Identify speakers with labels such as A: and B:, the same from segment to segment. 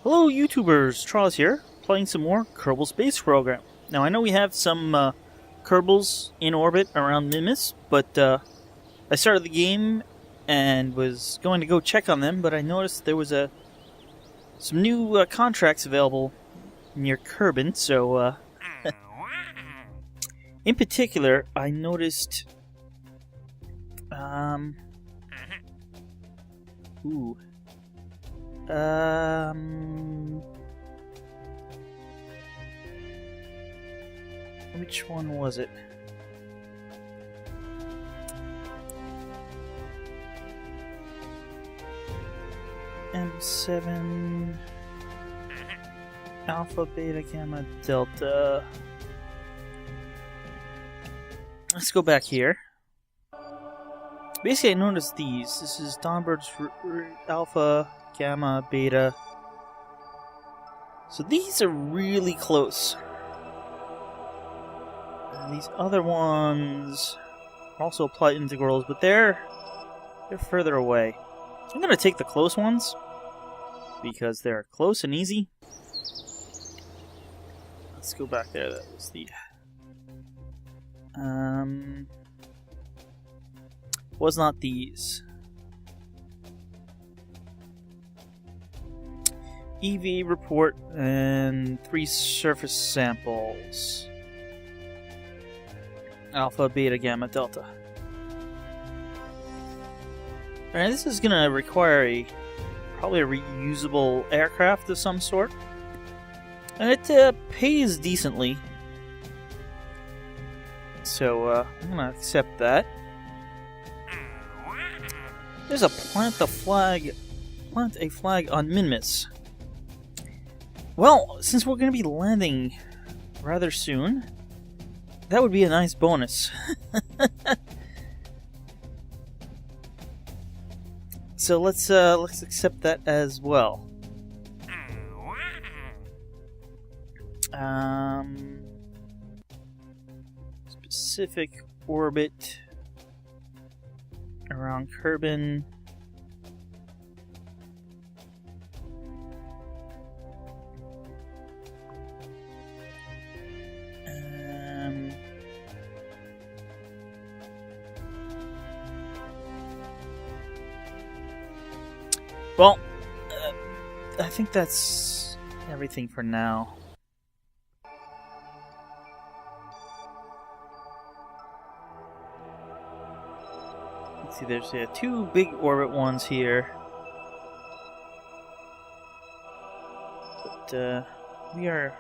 A: Hello YouTubers, Charles here, playing some more Kerbal Space Program. Now I know we have some Kerbals in orbit around Minmus, but I started the game and was going to go check on them, but I noticed there was some new contracts available near Kerbin, so in particular I noticed ooh. Which one was it? M7 Alpha, Beta, Gamma, Delta. Let's go back here. Basically, I noticed these. This is Donberg's Alpha, Gamma, Beta. So these are really close. And these other ones also apply integrals, but they're further away. I'm gonna take the close ones because they're close and easy. Let's go back there. That was the was not these. EV report and 3 surface samples. Alpha, Beta, Gamma, Delta. Alright, this is gonna require probably a reusable aircraft of some sort. And it pays decently. So I'm gonna accept that. There's a plant a flag on Minmus. Well, since we're going to be landing rather soon, that would be a nice bonus. So let's accept that as well. Specific orbit around Kerbin. Well, I think that's everything for now. Let's see, there's 2 big orbit ones here. But we are...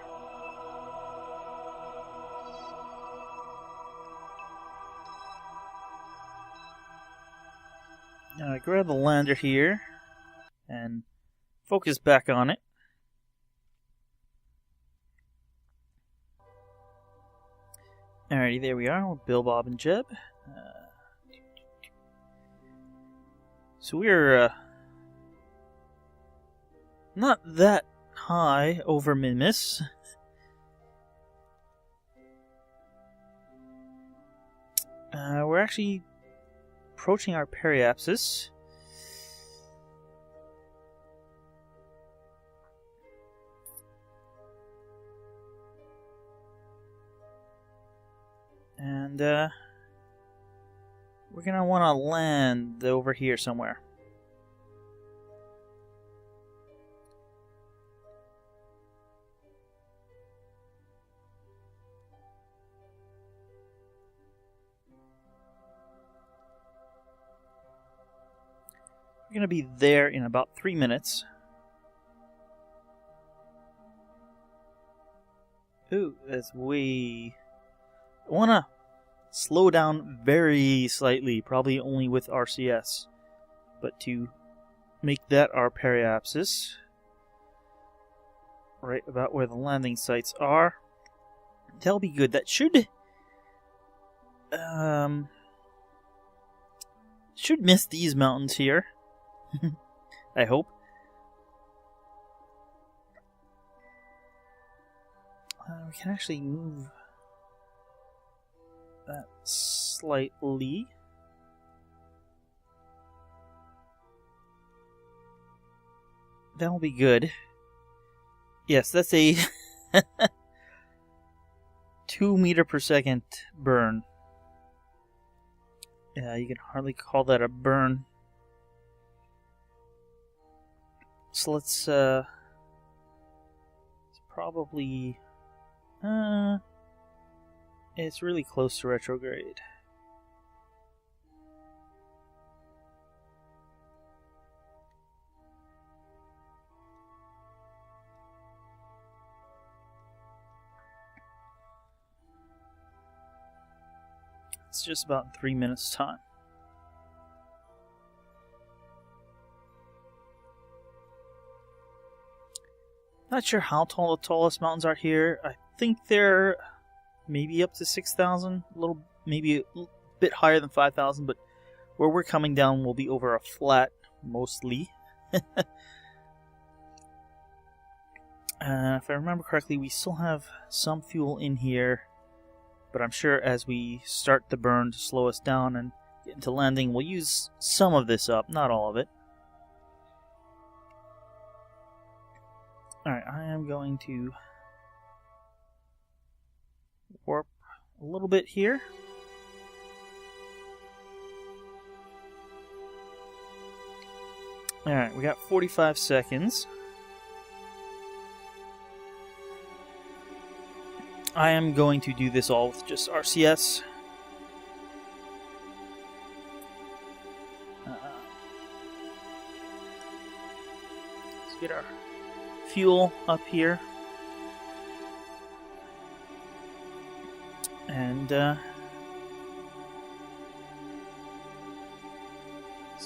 A: grab the lander here and focus back on it. Alrighty, there we are with Bill, Bob, and Jeb. So we're not that high over Minmus. We're actually approaching our periapsis. And we're gonna want to land over here somewhere. We're gonna be there in about 3 minutes. Ooh, that's way... I wanna slow down very slightly, probably only with RCS, but to make that our periapsis, right about where the landing sites are, that'll be good. That should miss these mountains here. I hope. We can actually move that slightly. That'll be good. Yes, that's a 2 meter per second burn. Yeah, you can hardly call that a burn. So let's it's probably it's really close to retrograde. It's just about 3 minutes time. Not sure how tall the tallest mountains are here. I think they're maybe up to 6,000, maybe a bit higher than 5,000, but where we're coming down will be over a flat, mostly. If I remember correctly, we still have some fuel in here, but I'm sure as we start the burn to slow us down and get into landing, we'll use some of this up, not all of it. Alright, I am going to warp a little bit here. Alright, we got 45 seconds. I am going to do this all with just RCS. Let's get our fuel up here. And let's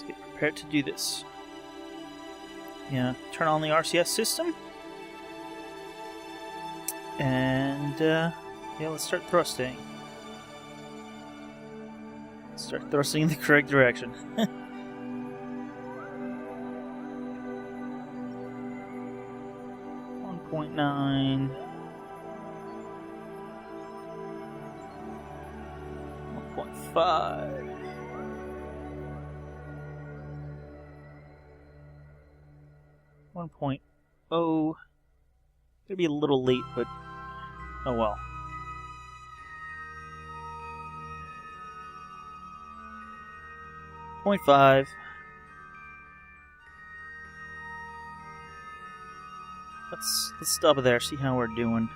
A: get prepared to do this. Yeah, turn on the RCS system. And yeah, let's start thrusting. Start thrusting in the correct direction. 1.9. 1.5. 1.0. Gonna be a little late, but oh well. 0.5. Let's stop it there, see how we're doing.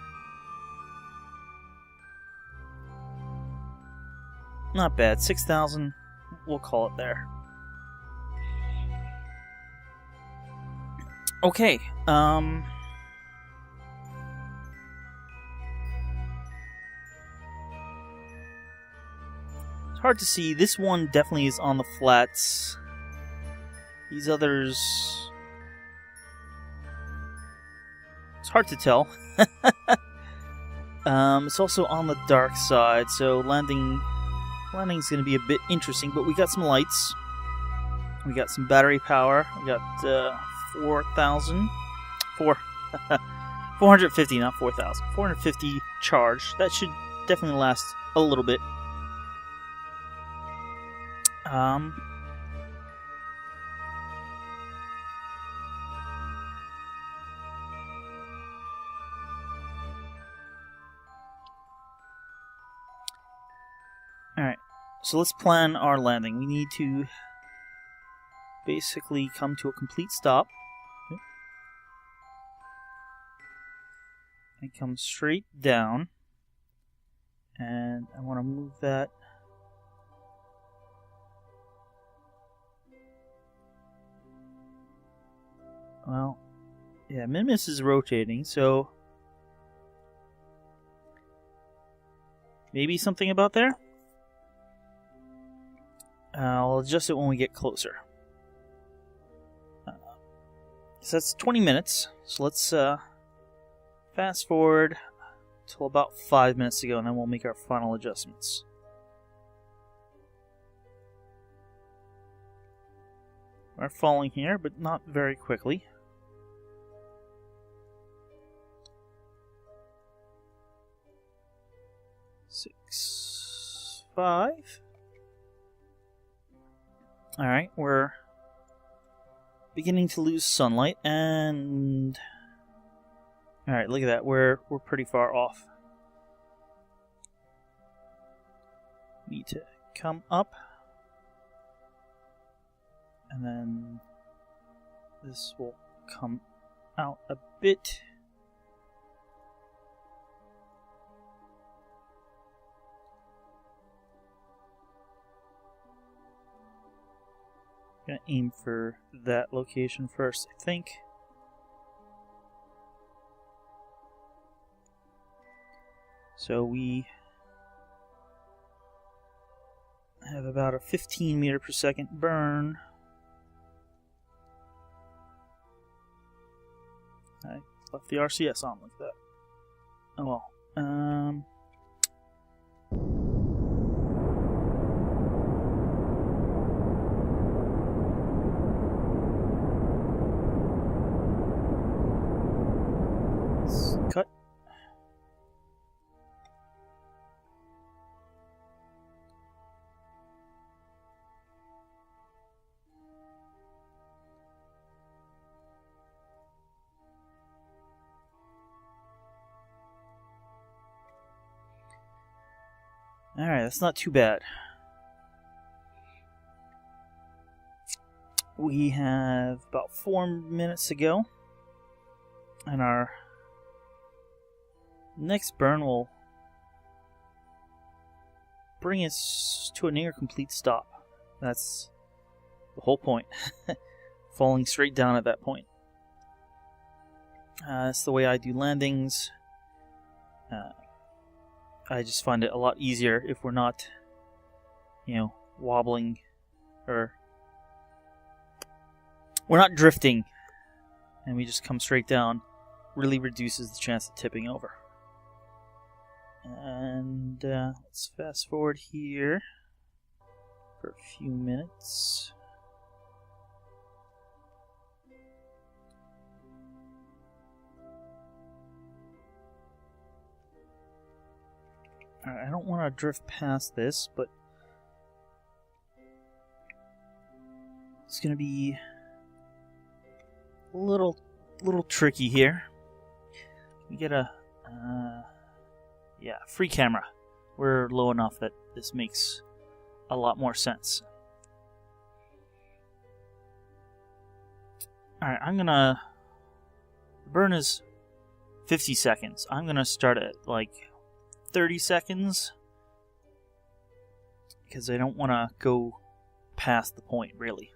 A: Not bad. 6,000. We'll call it there. Okay. It's hard to see. This one definitely is on the flats. These others... It's hard to tell. It's also on the dark side, so landing's going to be a bit interesting, but we got some lights. We got some battery power. We got 450, not 4,000. 450 charge. That should definitely last a little bit. Alright, so let's plan our landing. We need to basically come to a complete stop. And come straight down. And I want to move that. Well, yeah, Minmus is rotating, so maybe something about there? I'll adjust it when we get closer. So that's 20 minutes, so let's fast forward till about 5 minutes to go, and then we'll make our final adjustments. We're falling here, but not very quickly. 6, 5. Alright, we're beginning to lose sunlight, and Alright, look at that. We're pretty far off. Need to come up. And then this will come out a bit. Gonna aim for that location first, I think. So we have about a 15 meter per second burn. I left the RCS on like that. Oh well. Let's cut. Alright, that's not too bad. We have about 4 minutes to go. And our next burn will bring us to a near complete stop. That's the whole point. Falling straight down at that point. That's the way I do landings. I just find it a lot easier if we're not, wobbling, or we're not drifting, and we just come straight down. Really reduces the chance of tipping over. And let's fast forward here for a few minutes. I don't want to drift past this, but it's going to be a little tricky here. We get a free camera. We're low enough that this makes a lot more sense. Alright, the burn is 50 seconds. I'm gonna start at like 30 seconds because I don't want to go past the point, really.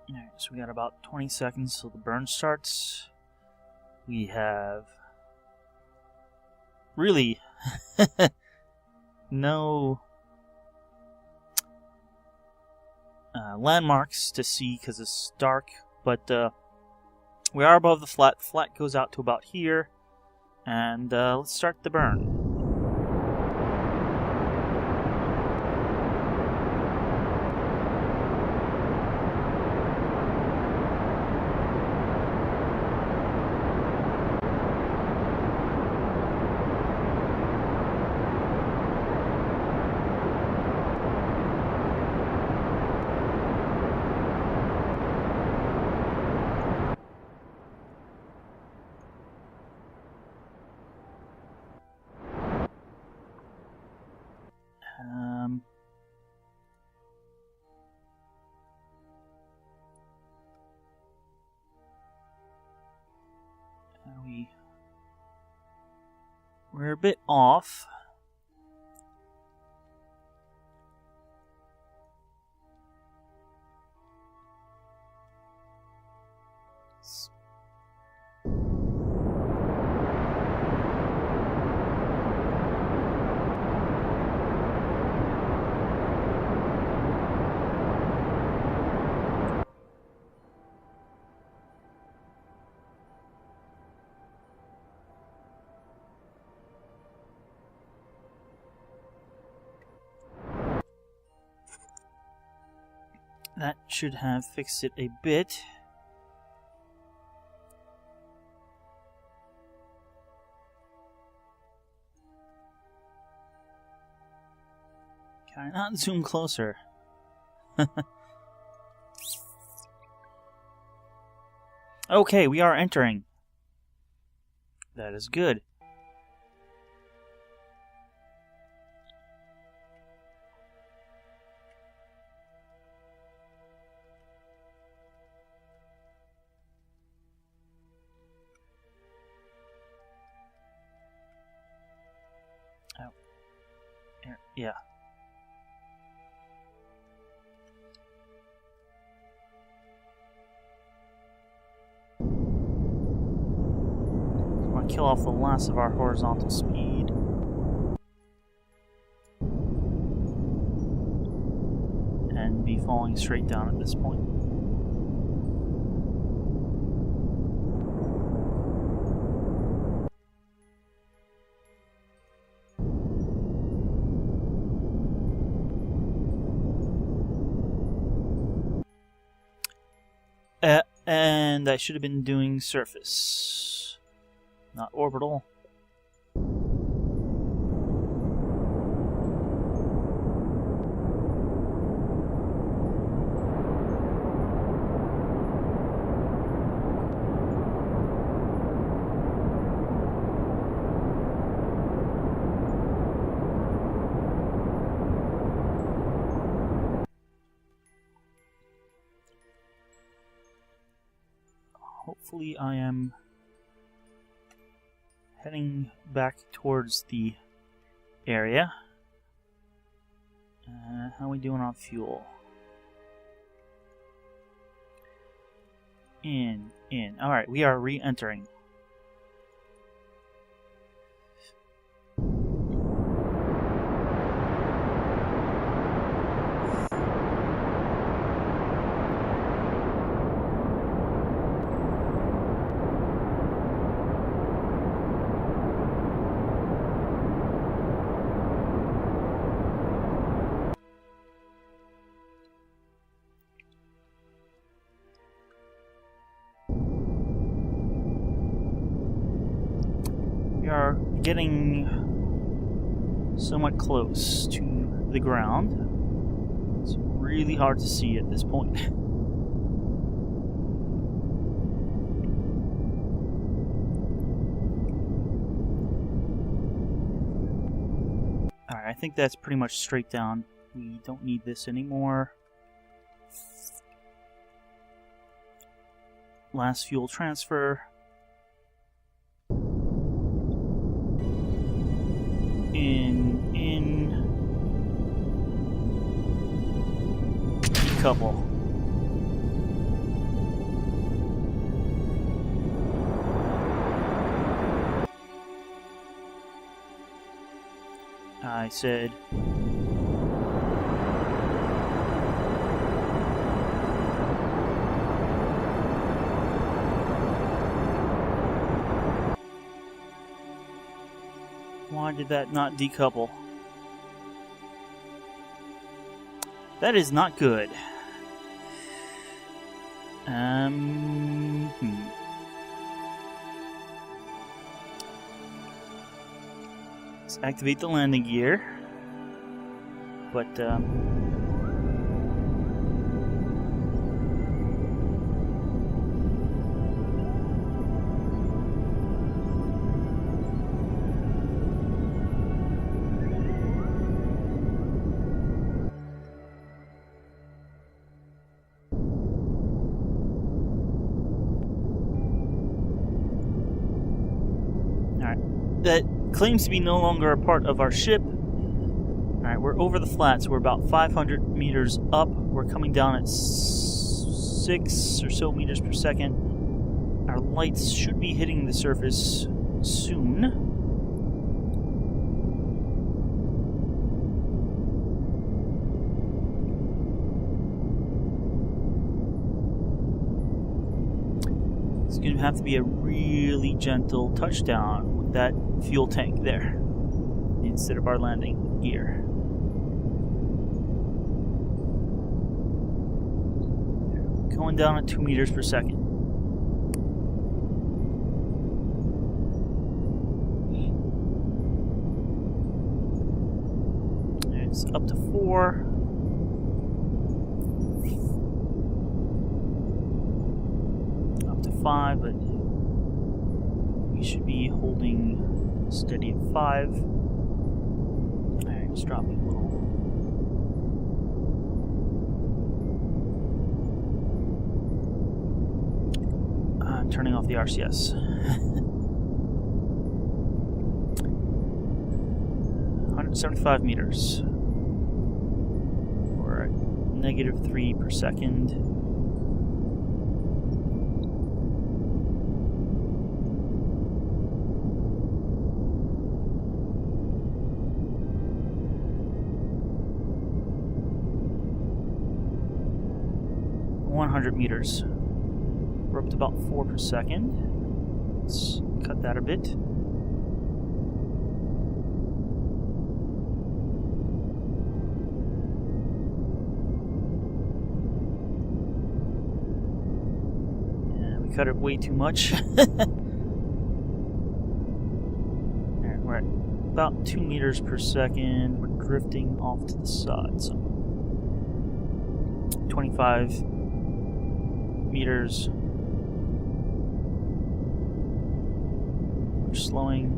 A: Alright, so we got about 20 seconds till the burn starts. We have really no landmarks to see because it's dark, but we are above the flat. The flat goes out to about here, and let's start the burn. We're a bit off. That should have fixed it a bit. Can I not zoom closer? Okay, we are entering. That is good. Oh. Yeah. Kill off the last of our horizontal speed. And be falling straight down at this point. And I should have been doing surface. Not orbital. Hopefully I am heading back towards the area. How are we doing on fuel? In. Alright, we are re-entering. We are getting somewhat close to the ground. It's really hard to see at this point. Alright, I think that's pretty much straight down. We don't need this anymore. Last fuel transfer. In decouple. I said why did that not decouple? That is not good. Let's activate the landing gear. But that claims to be no longer a part of our ship. Alright, we're over the flats. We're about 500 meters up. We're coming down at 6 or so meters per second. Our lights should be hitting the surface soon. It's going to have to be a really gentle touchdown with that fuel tank there instead of our landing gear. Going down at 2 meters per second. It's up to 4. 5, but we should be holding steady at 5. Alright, it's dropping a little. I'm turning off the RCS. 175 meters. We're at -3 per second. Meters. We're up to about 4 per second. Let's cut that a bit. Yeah, we cut it way too much. Alright, we're at about 2 meters per second. We're drifting off to the side. So 25 meters. We're slowing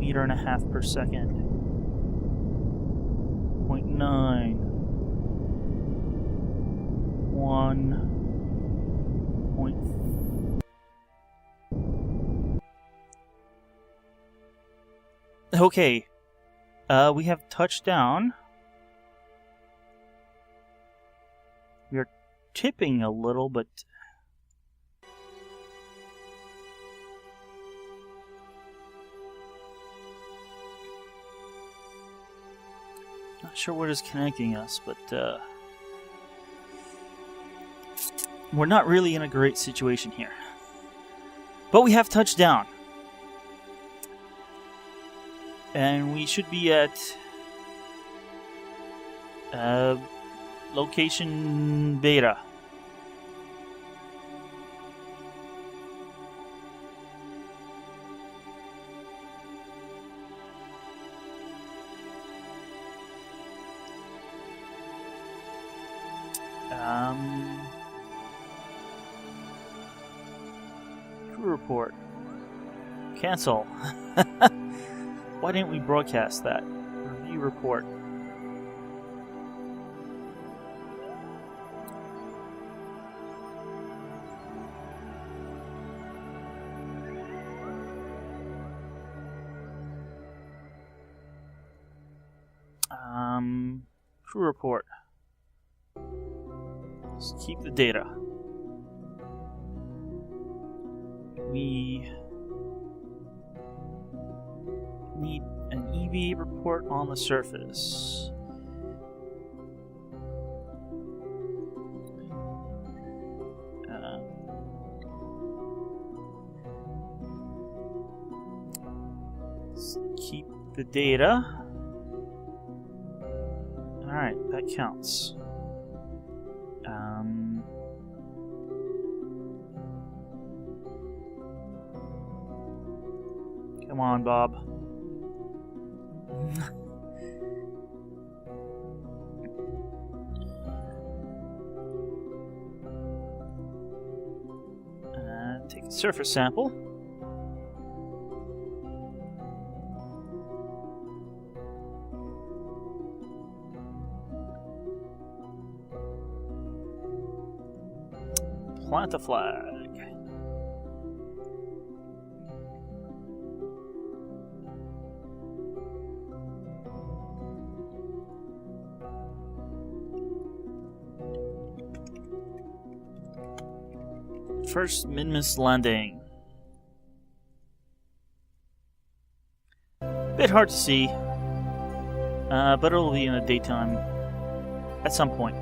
A: 1.5 meters per second. 0.9. 1. Okay. We have touchdown. We are tipping a little, but not sure what is connecting us, but we're not really in a great situation here. But we have touchdown. And we should be at location beta. Crew report. Cancel. Why didn't we broadcast that? Review report. Crew report. Let's keep the data. We need an EVA report on the surface. Let's keep the data. Alright, that counts. Come on, Bob. Take a surface sample. Plant a flag. First Minmus landing. Bit hard to see, but it'll be in the daytime at some point.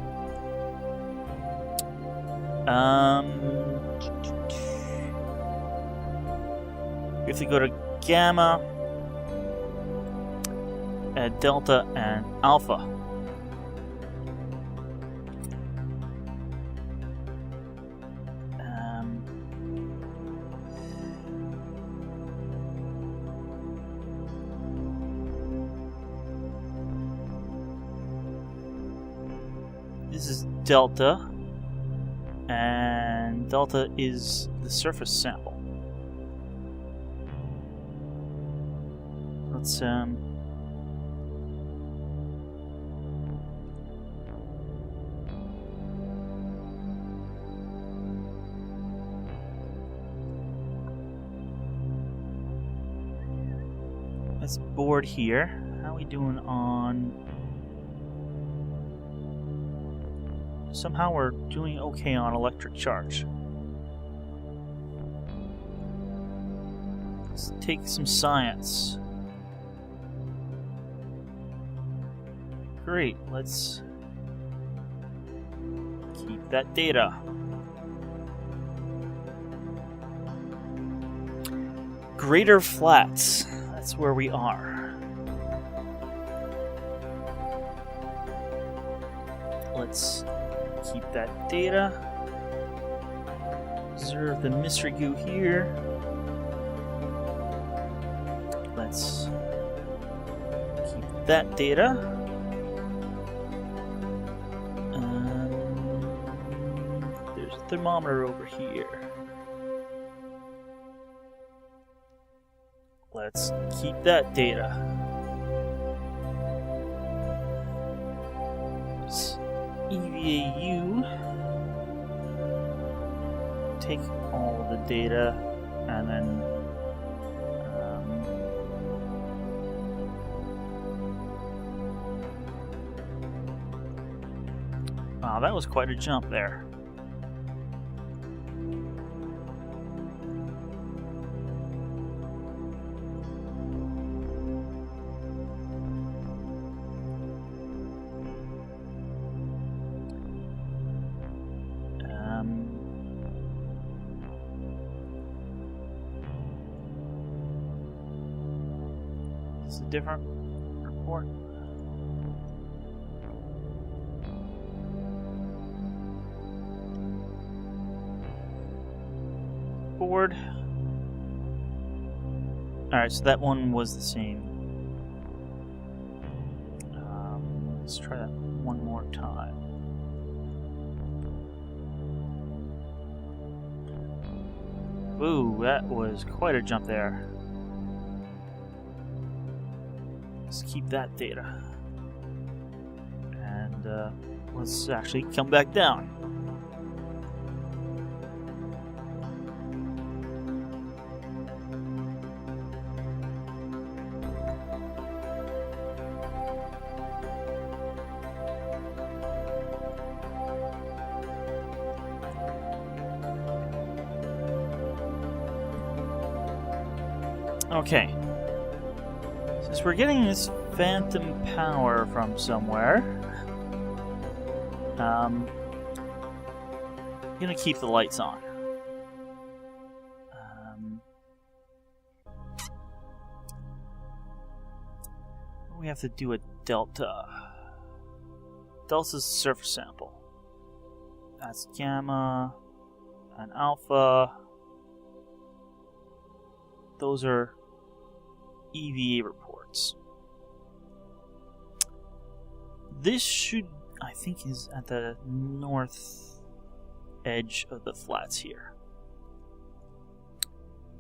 A: We have to go to Gamma, Delta, and Alpha. This is Delta, and and delta is the surface sample. Let's let's board here. How are we doing on? Somehow we're doing okay on electric charge. Let's take some science. Great, let's keep that data. Greater Flats, that's where we are. Let's keep that data. Observe the mystery goo here. Let's keep that data. There's a thermometer over here. Let's keep that data. EVAU. Take all the data and then wow, that was quite a jump there. It's a different report. Board. Alright, so that one was the same. Let's try that one more time. Ooh, that was quite a jump there. Let's keep that data. And let's actually come back down. Okay. Since we're getting this phantom power from somewhere, I'm gonna keep the lights on. We have to do a delta. Delta's the surface sample. That's gamma and alpha. Those are EVA reports. This should, I think, is at the north edge of the flats here.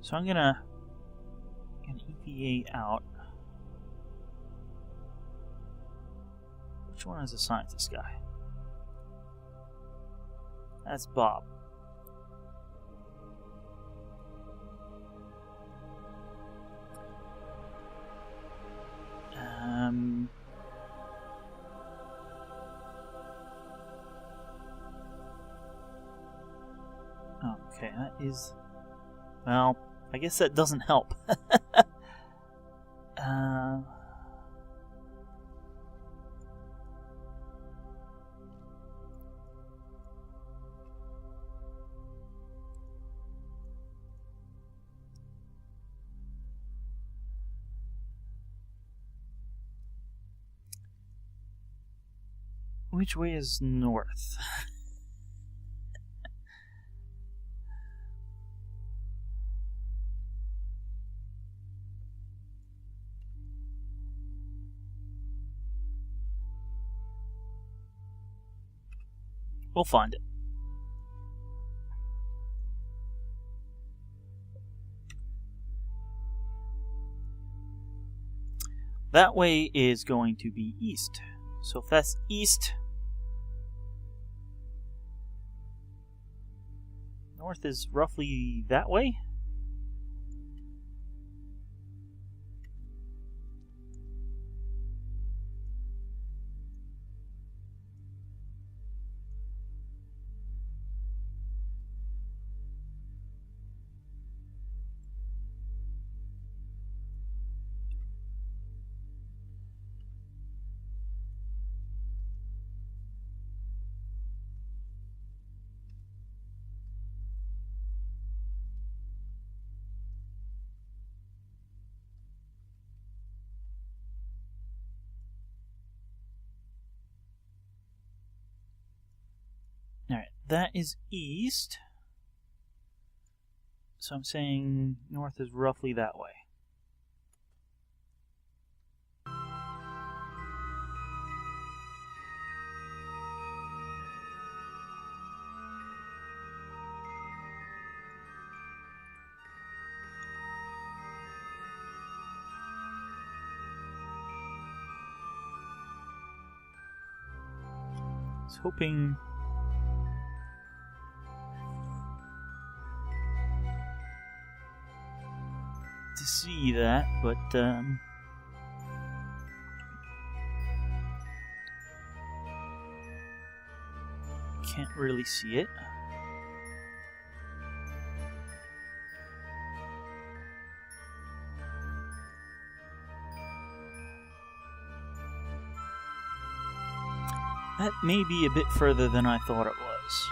A: So I'm gonna EVA out. Which one is the scientist guy? That's Bob. Okay, that is... Well, I guess that doesn't help. Which way is north? We'll find it. that way is going to be east. So if that's east, north is roughly that way. Alright, that is east. So I'm saying north is roughly that way. I was hoping to see that, but can't really see it. That may be a bit further than I thought it was.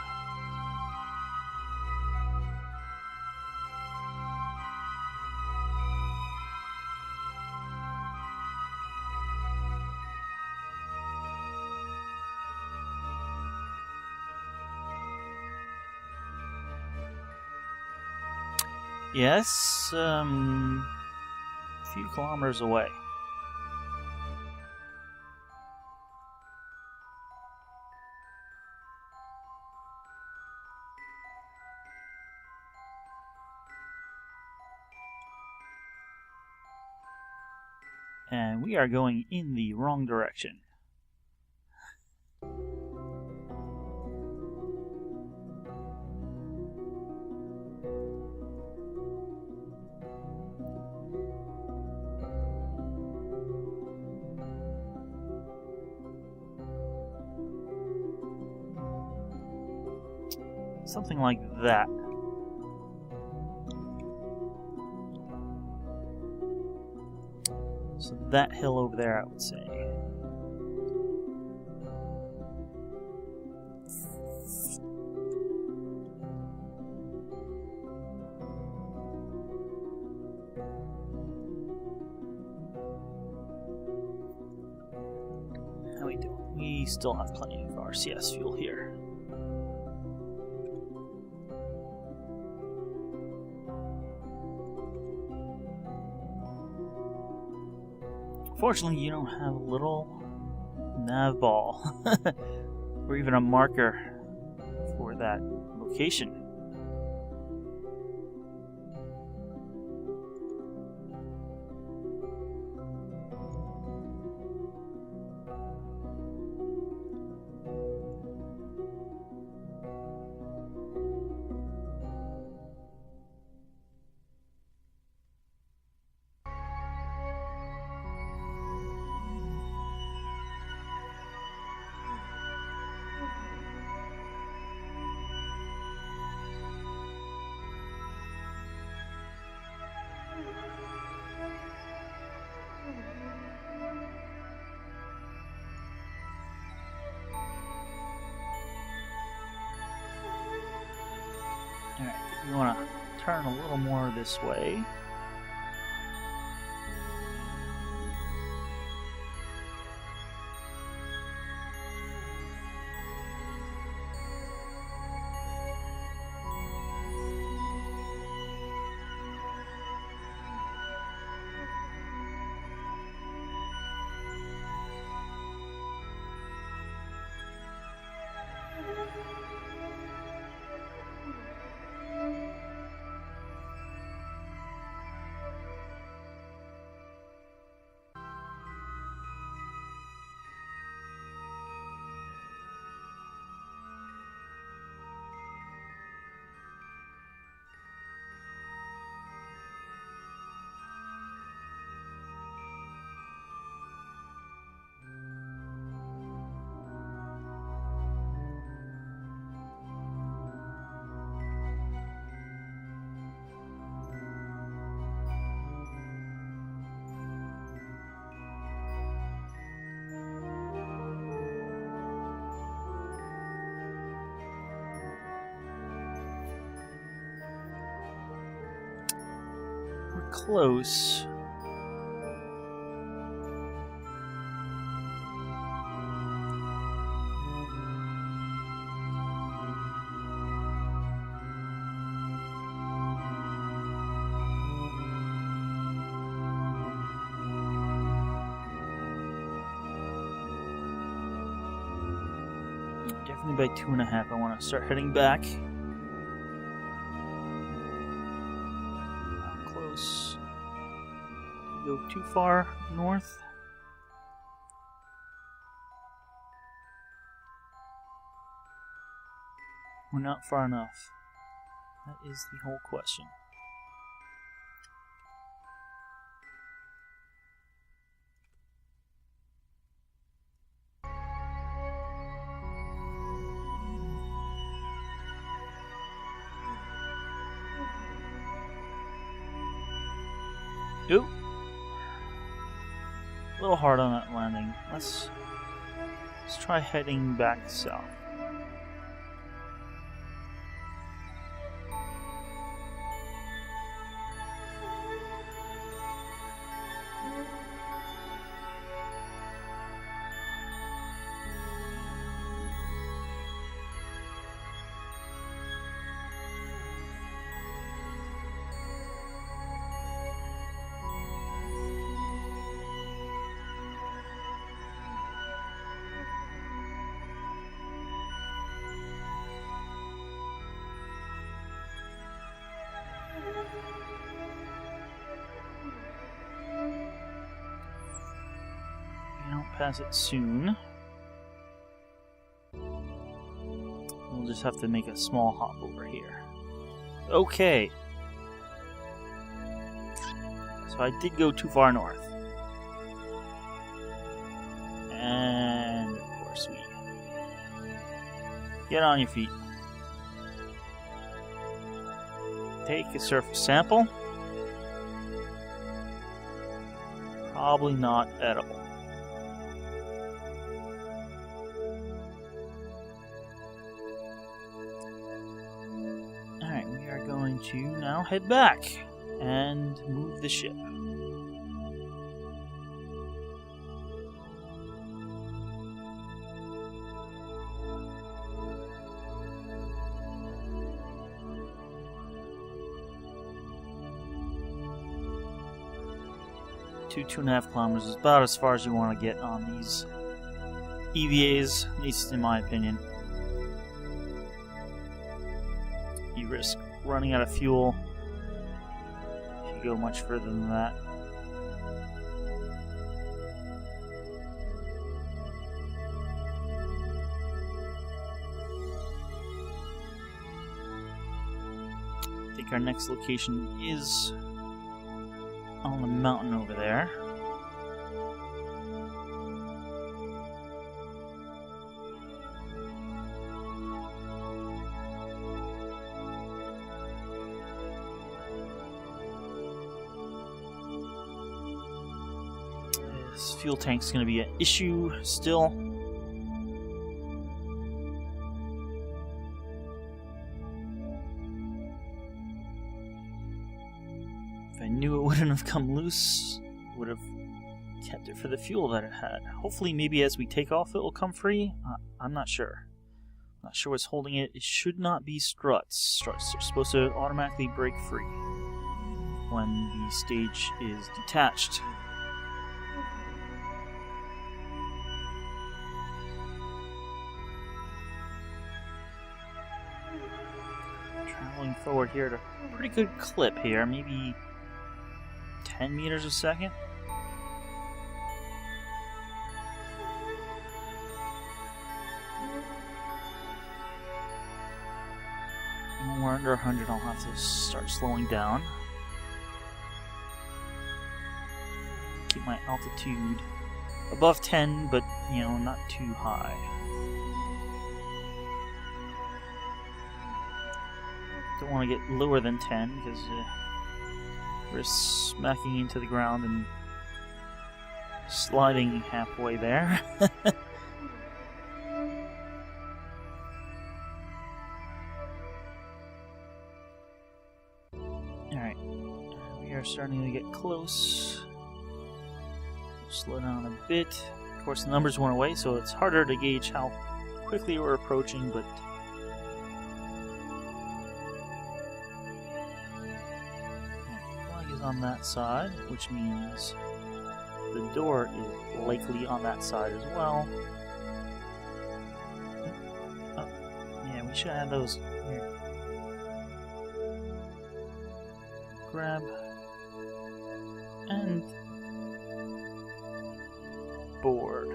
A: Yes, a few kilometers away. And we are going in the wrong direction. Something like that. So that hill over there, I would say. How we doing? We still have plenty of RCS fuel here. Fortunately, you don't have a little nav ball or even a marker for that location. Alright, we want to turn a little more this way. close. Definitely by 2.5. I want to start heading back. How close? Go too far north? We're not far enough. That is the whole question. Ooh. A little hard on that landing. Let's try heading back south. Pass it soon. We'll just have to make a small hop over here. Okay. So I did go too far north. And of course we get on your feet. Take a surface sample. Probably not edible. To now head back and move the ship. Two and a half kilometers is about as far as you want to get on these EVAs, at least in my opinion. You risk running out of fuel if you go much further than that. I think our next location is on the mountain over there. Fuel tank's going to be an issue still. If I knew it wouldn't have come loose, would have kept it for the fuel that it had. Hopefully, maybe as we take off, it will come free. I'm not sure. Not sure what's holding it. It should not be struts. Struts are supposed to automatically break free when the stage is detached. Traveling forward here at a pretty good clip here, maybe 10 meters a second. When we're under 100, I'll have to start slowing down. Keep my altitude above 10, but, you know, not too high. Don't want to get lower than 10 because we're smacking into the ground and sliding halfway there. Alright, we are starting to get close. Slow down a bit. Of course, the numbers went away, so it's harder to gauge how quickly we're approaching, but the flag is on that side, which means the door is likely on that side as well. Oh, yeah, we should have those here. Grab and board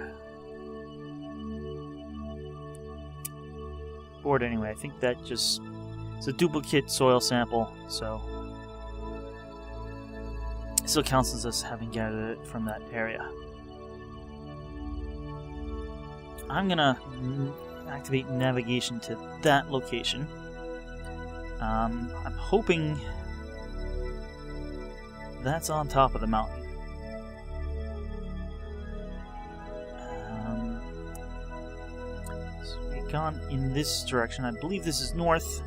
A: anyway. I think that just it's a duplicate soil sample, so it still counts as us having gathered it from that area. I'm gonna activate navigation to that location. I'm hoping that's on top of the mountain. Gone in this direction. I believe this is north.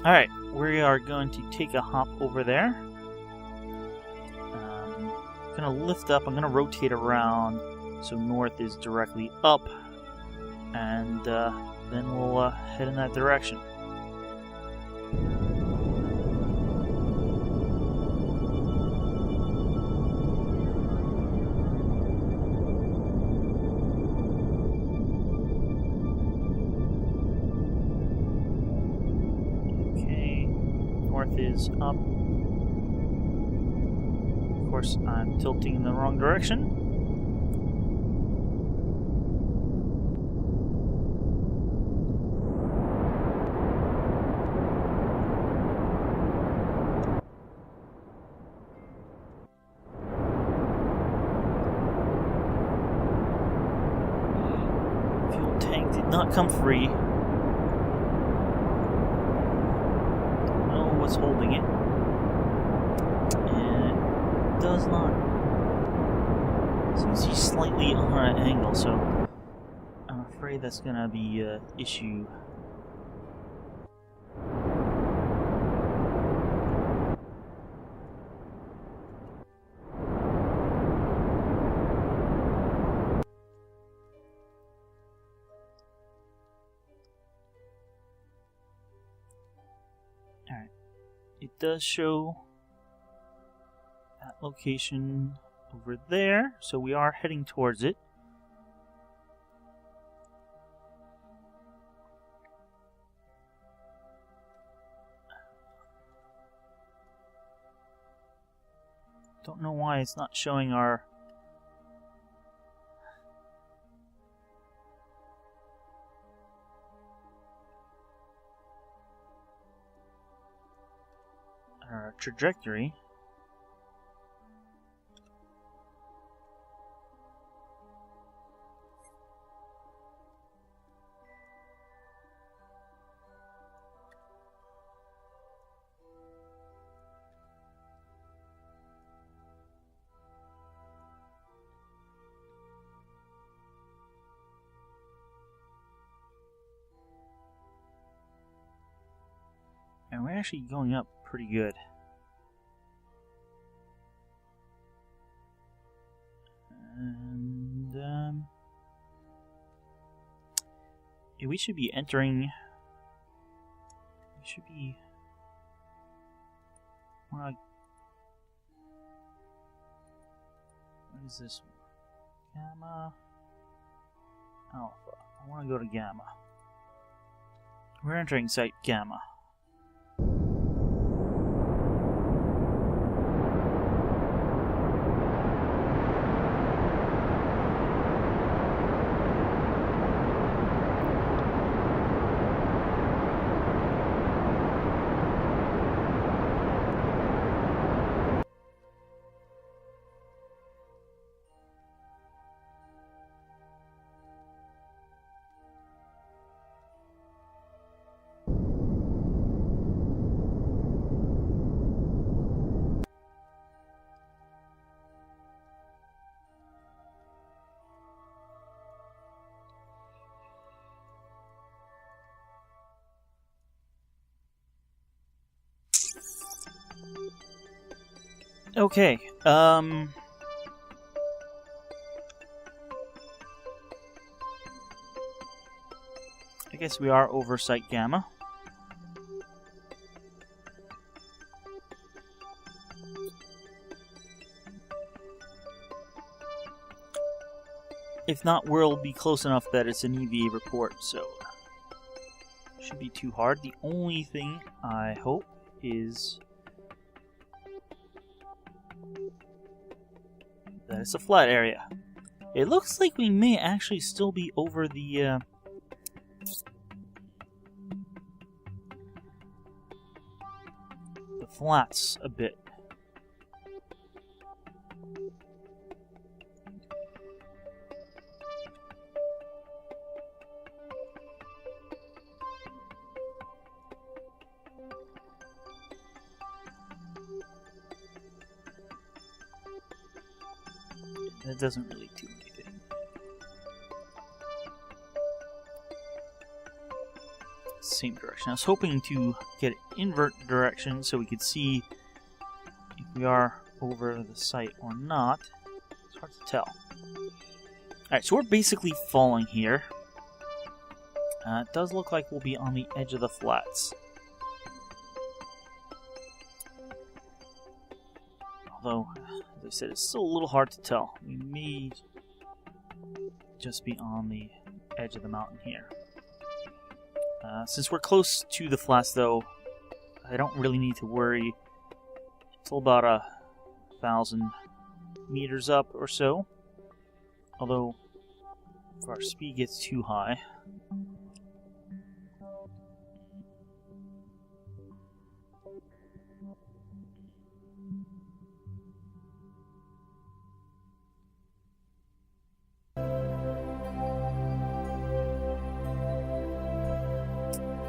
A: Alright, we are going to take a hop over there. I'm gonna lift up, I'm gonna rotate around so north is directly up, and then we'll head in that direction. Is up. Of course, I'm tilting in the wrong direction. Fuel tank did not come free. Holding it, and it does not. Seems to be slightly on an angle, so I'm afraid that's gonna be an issue. Alright. It does show that location over there, so we are heading towards it. Don't know why it's not showing our trajectory. And we're actually going up pretty good. And yeah, we should be entering. We should be. What is this? Gamma Alpha. I want to go to Gamma. We're entering Site Gamma. Okay, I guess we are over Site Gamma. If not, we'll be close enough that it's an EVA report, so shouldn't be too hard. The only thing I hope is that it's a flat area. It looks like we may actually still be over the flats a bit. That doesn't really do anything. Same direction. I was hoping to get it invert direction so we could see if we are over the site or not. It's hard to tell. Alright, so we're basically falling here. It does look like we'll be on the edge of the flats. Although, as I said, it's still a little hard to tell. We may just be on the edge of the mountain here. Since we're close to the flats, though, I don't really need to worry until about 1,000 meters up or so. Although, if our speed gets too high...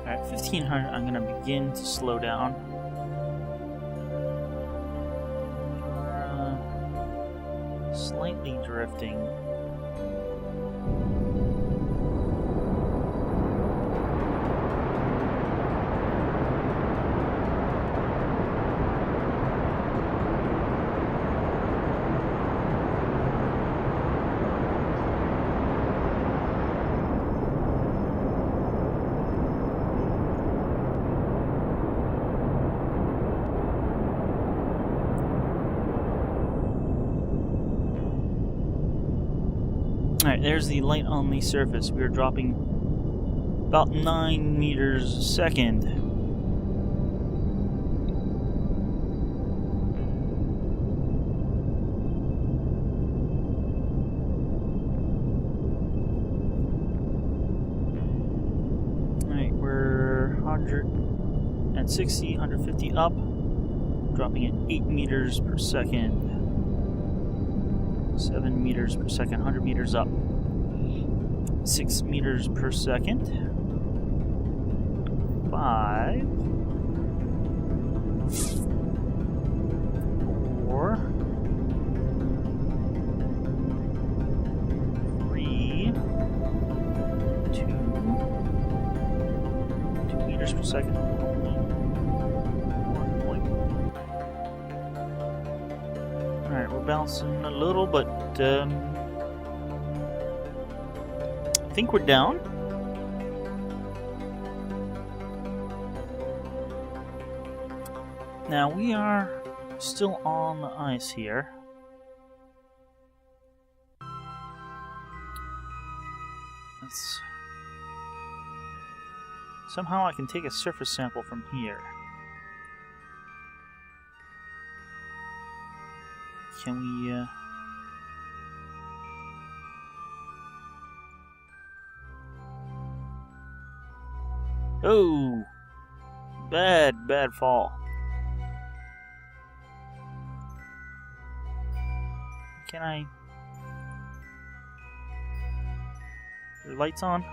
A: Alright, 1,500, I'm going to begin to slow down. Slightly drifting. Alright, there's the light on the surface. We are dropping about 9 meters a second. Alright, we're 160, 150 up, dropping at 8 meters per second. 7 meters per second, 100 meters up. 6 meters per second. 5. 4. 3. 2. 2 meters per second. Alright, we're bouncing a little, but I think we're down. Now we are still on the ice here. Somehow I can take a surface sample from here. Can we, Oh! Bad fall. Can I... Are the lights on?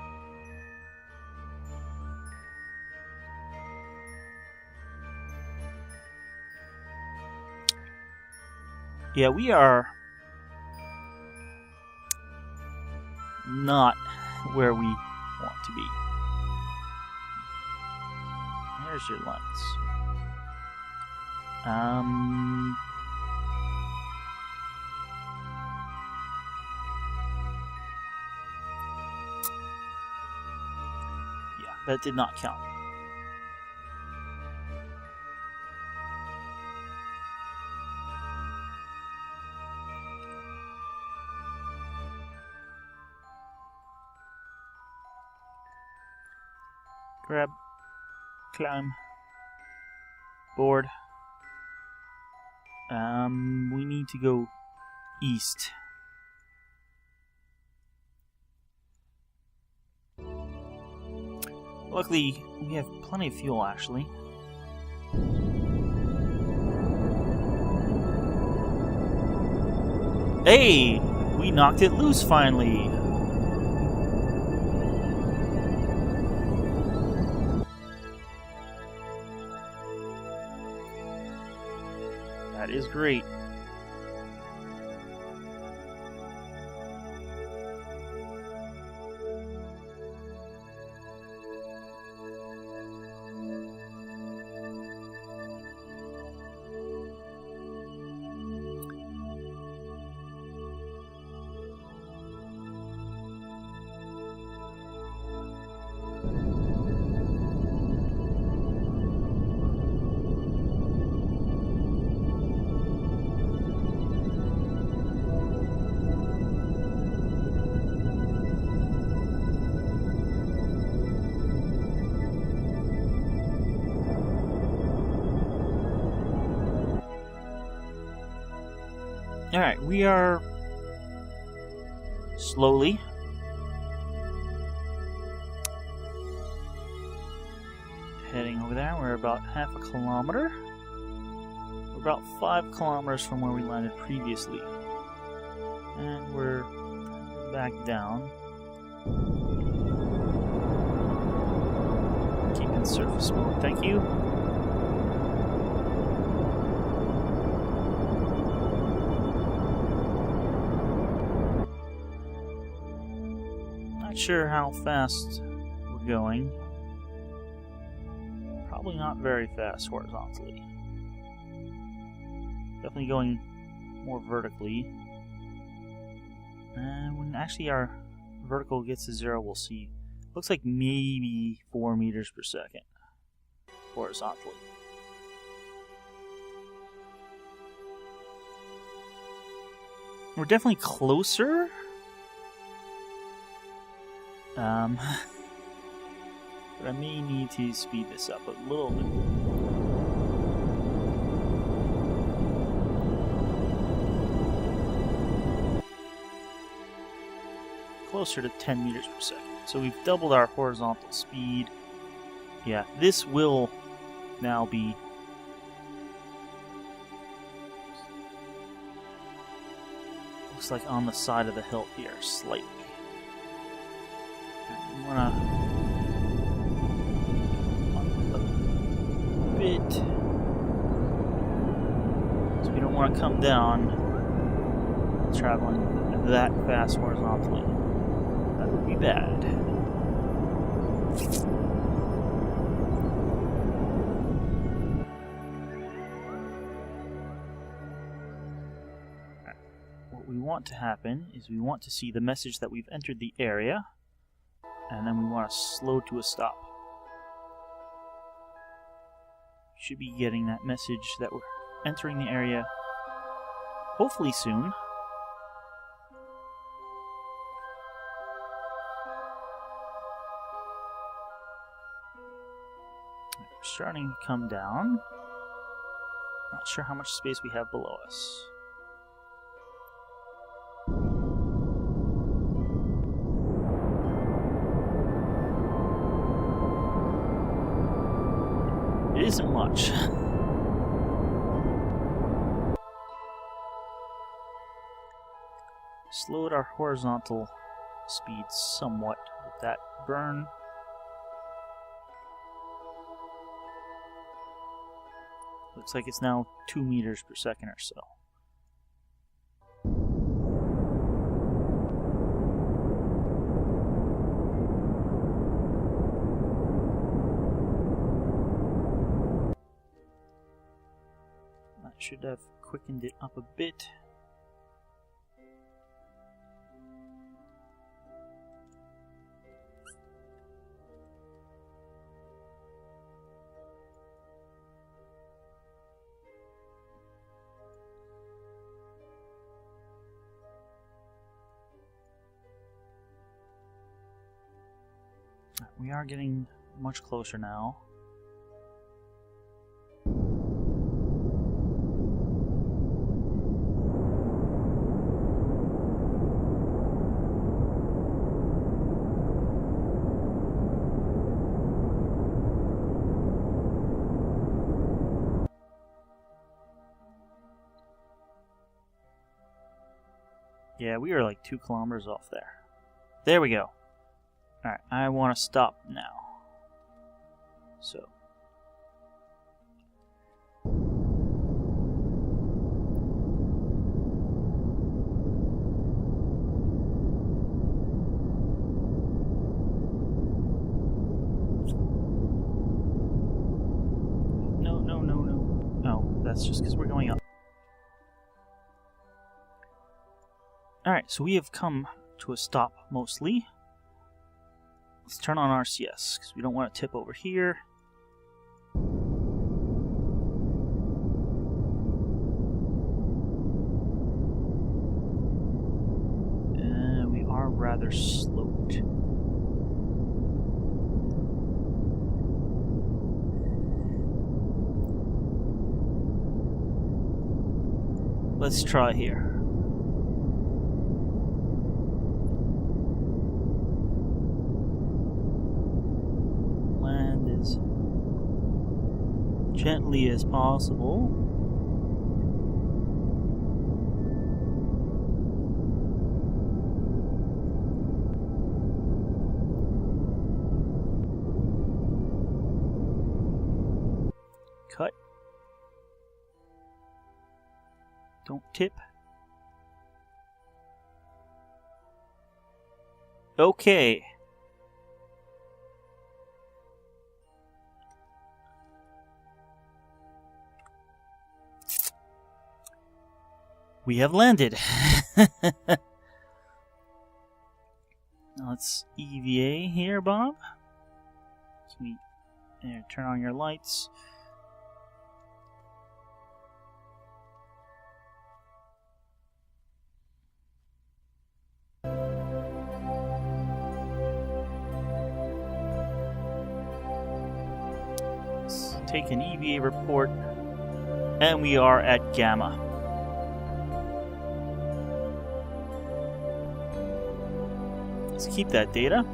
A: Yeah, we are not where we want to be. There's your lights. That did not count. Grab, climb, board. We need to go east. Luckily, we have plenty of fuel, actually. Hey! We knocked it loose, finally! That is great. Alright, we are slowly heading over there. We're about half a kilometer. We're about 5 kilometers from where we landed previously. And we're back down. Keep in surface mode, thank you. Not sure how fast we're going. Probably not very fast horizontally. Definitely going more vertically. And when actually our vertical gets to 0, we'll see. Looks like maybe 4 meters per second horizontally. We're definitely closer. But I may need to speed this up a little bit. Closer to 10 meters per second. So we've doubled our horizontal speed. Yeah, this will now be looks like on the side of the hill here, slightly. We want to up a bit, so we don't want to come down traveling that fast horizontally. That would be bad. What we want to happen is we want to see the message that we've entered the area, and then we want to slow to a stop. Should be getting that message that we're entering the area hopefully soon. We're starting to come down. Not sure how much space we have below us. It isn't much. Slowed our horizontal speed somewhat with that burn. Looks like it's now 2 meters per second or so. Should have quickened it up a bit. we are getting much closer now. Yeah, we are like 2 kilometers off there. There we go. Alright, I want to stop now. So. No. No, that's just because we're going up. Alright, so we have come to a stop mostly. Let's turn on RCS, because we don't want to tip over here. We are rather sloped. Let's try here. As gently as possible. Cut. Don't tip. Okay. We have landed. Now let's EVA here, Bob. Sweet. There, turn on your lights. Let's take an EVA report, and we are at Gamma. Let's keep that data.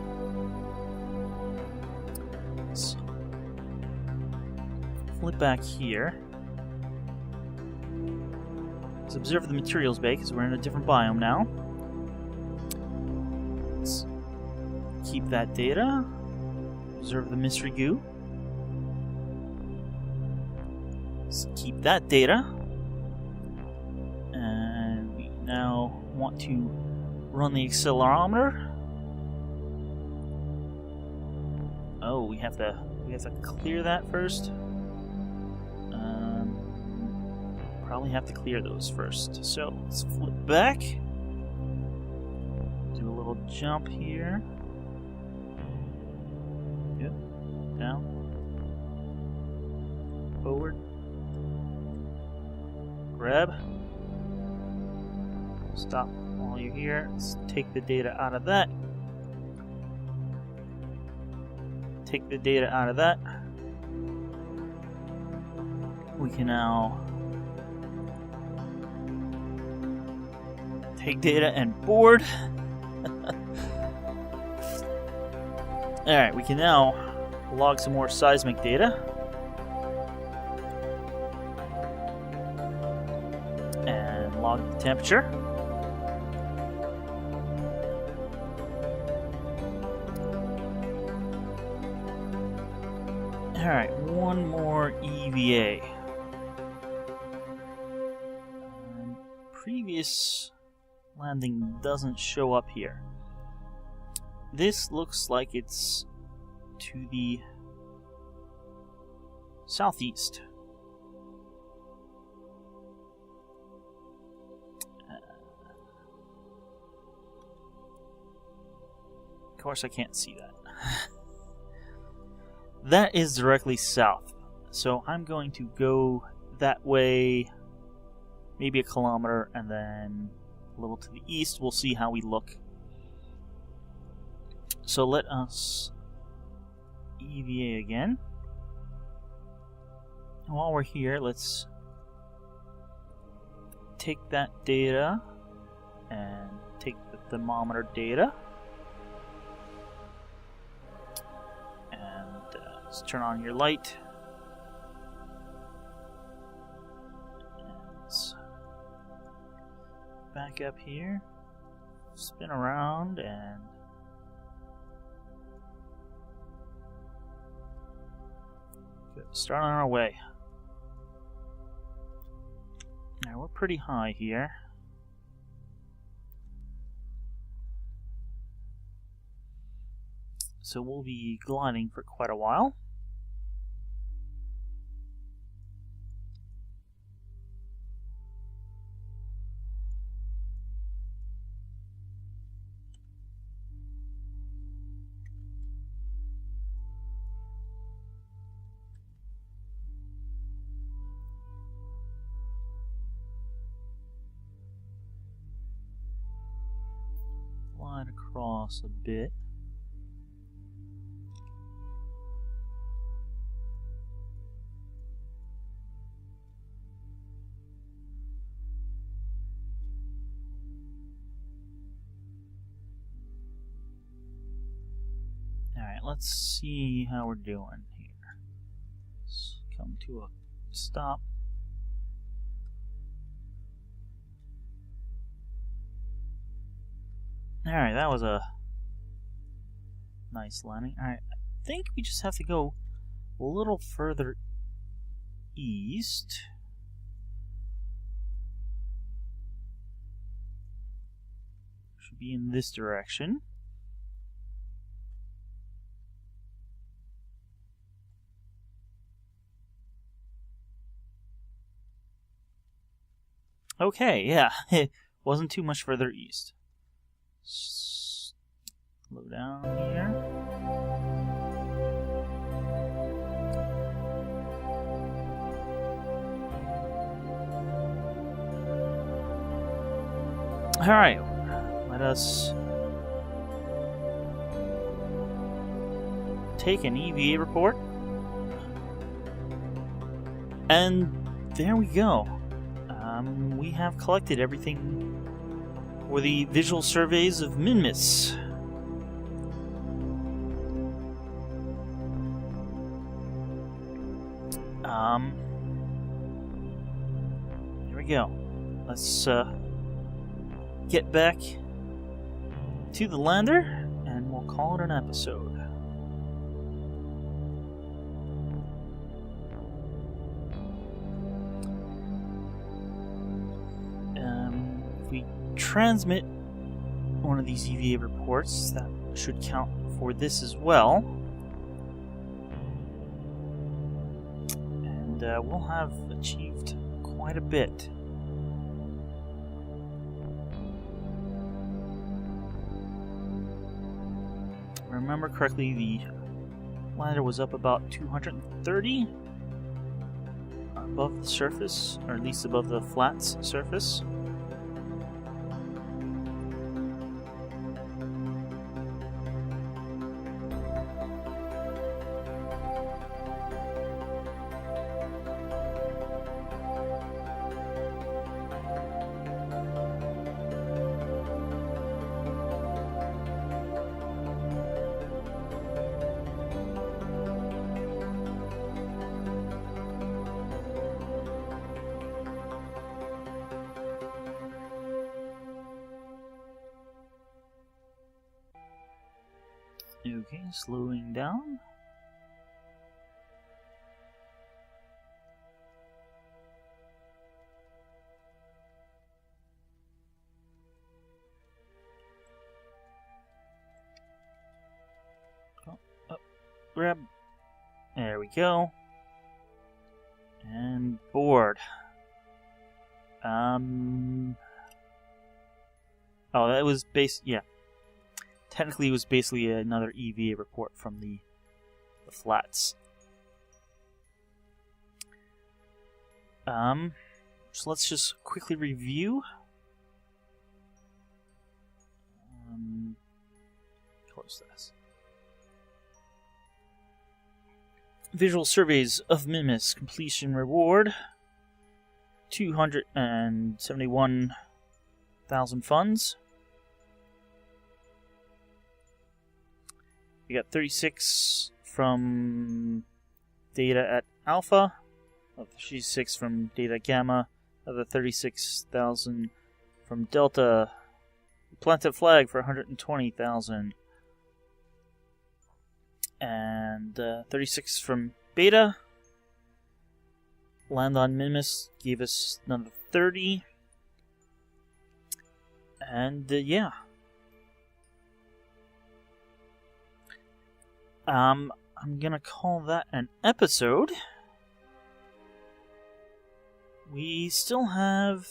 A: Let's flip back here. Let's observe the materials bay because we're in a different biome now. Let's keep that data. Observe the mystery goo. Let's keep that data. And we now want to run the accelerometer. Oh, we have to clear that first. Probably have to clear those first. So let's flip back. Do a little jump here. Yep. Down. Forward. Grab. Stop while you're here. Let's take the data out of that. Take the data out of that. We can now take data and board. Alright, we can now log some more seismic data. And log the temperature. Alright, one more EVA. Previous landing doesn't show up here. This looks like it's to the southeast. Of course I can't see that. That is directly south. So I'm going to go that way, maybe a kilometer, and then a little to the east. We'll see how we look. So let us EVA again. And while we're here, let's take that data and take the thermometer data. And let's turn on your light. And let's back up here, spin around, and start on our way. Now we're pretty high here. So we'll be gliding for quite a while. Glide across a bit. Alright, let's see how we're doing here. Let's come to a stop. Alright, that was a nice landing. Alright, I think we just have to go a little further east. Should be in this direction. Okay, yeah, it wasn't too much further east. Slow down here. Alright, let us take an EVA report. And there we go. We have collected everything for the visual surveys of Minmus. Here we go. Let's get back to the lander, and we'll call it an episode. We transmit one of these EVA reports, that should count for this as well. And we'll have achieved quite a bit. If I remember correctly, the lander was up about 230 above the surface, or at least above the flat's surface. Okay, slowing down. Oh, grab. There we go. And board. Oh, that was yeah. Technically, it was basically another EVA report from the flats. So let's just quickly review. Close this. Visual surveys of Minmus. Completion reward 271,000 funds. We got 36 from data at Alpha, 36 from data Gamma, another 36,000 from Delta. Plant a flag for 120,000. And 36 from Beta. Land on Minmus gave us another 30. And yeah. I'm gonna call that an episode. We still have...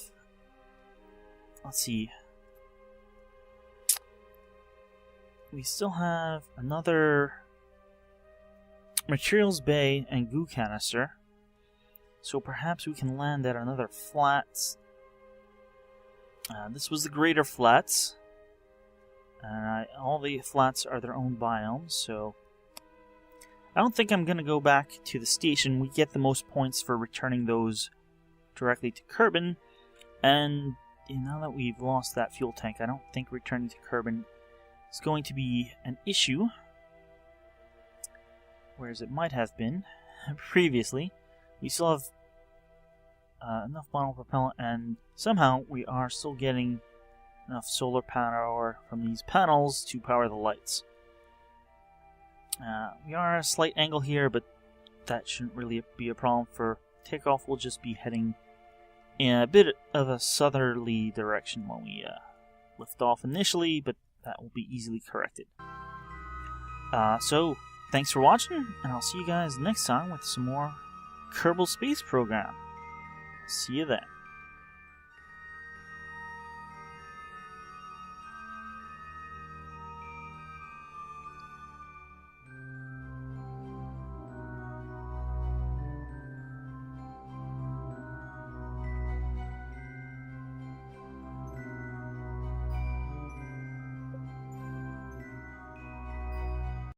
A: Let's see. We still have another materials bay and goo canister. So perhaps we can land at another flats. This was the greater flats. All the flats are their own biomes, so... I don't think I'm going to go back to the station. We get the most points for returning those directly to Kerbin. And now that we've lost that fuel tank, I don't think returning to Kerbin is going to be an issue. Whereas it might have been previously. We still have enough model propellant, and somehow we are still getting enough solar power from these panels to power the lights. We are at a slight angle here, but that shouldn't really be a problem for takeoff. We'll just be heading in a bit of a southerly direction when we lift off initially, but that will be easily corrected. So, thanks for watching, and I'll see you guys next time with some more Kerbal Space Program. See you then.